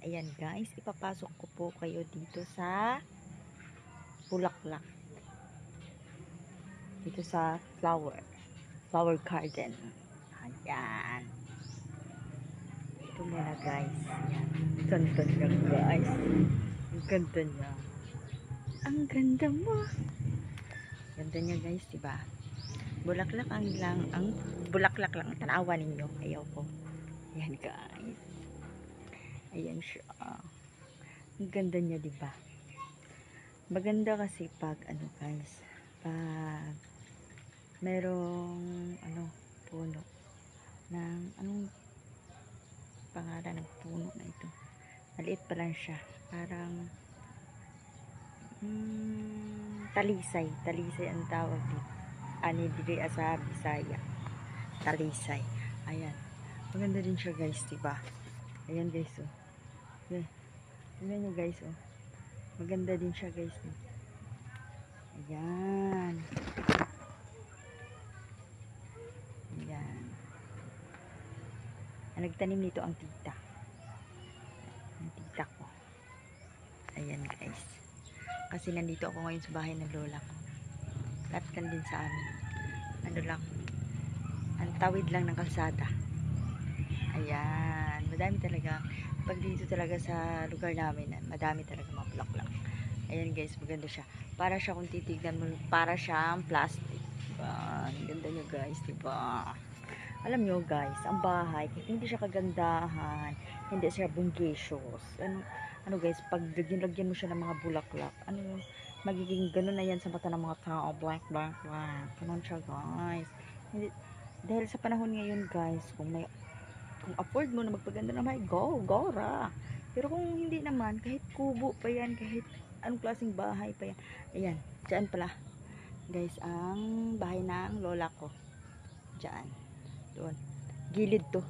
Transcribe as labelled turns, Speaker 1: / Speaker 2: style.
Speaker 1: Ayan guys, ipapasok ko po kayo dito sa Bulaklak. Dito sa flower garden. Ayan. Ito muna guys. Ganda niya guys. Ang ganda niya. Ang ganda mo. Ganda niya guys, diba? Bulaklak ang bulaklak lang tanawa ninyo. Ayaw ko. Ayan guys. Ayan siya. Ang ganda niya, diba? Maganda kasi pag ano guys, pag merong puno ng anong pangalan ng puno na ito. Maliit pa lang siya. Parang talisay ang tawag dito. Ani diri sa Bisaya. Talisay. Ayan. Maganda din siya guys, diba? Ayan guys, oh. Yeah. Tingnan nyo guys, oh. Maganda din siya guys. Ayan. Ayan. Ang nagtanim nito ang tita. Ang tita ko. Ayan guys. Kasi nandito ako ngayon sa bahay ng lola ko. Katkan din sa amin. Ano lang. Ang tawid lang ng kalsada. Ayan. Madami talaga. Pag dito talaga sa lugar namin, madami talaga mga bulaklak. Ayan guys, maganda siya. Para siya kung titignan mo, para siyang plastic. Diba? Ang ganda niya guys, diba? Alam nyo guys, ang bahay, hindi siya kagandahan, hindi siya bunggesios. Ano guys, pag lagyan mo siya ng mga bulaklak, magiging ganun na yan sa mata ng mga tao. Blank. Ganun siya guys. Hindi, dahil sa panahon ngayon guys, kung afford mo na magpaganda na may go ra. Pero kung hindi naman, kahit kubo pa yan, kahit anong klaseng bahay pa yan. Ayan, dyan pala guys ang bahay ng lola ko. Dyan, doon, gilid to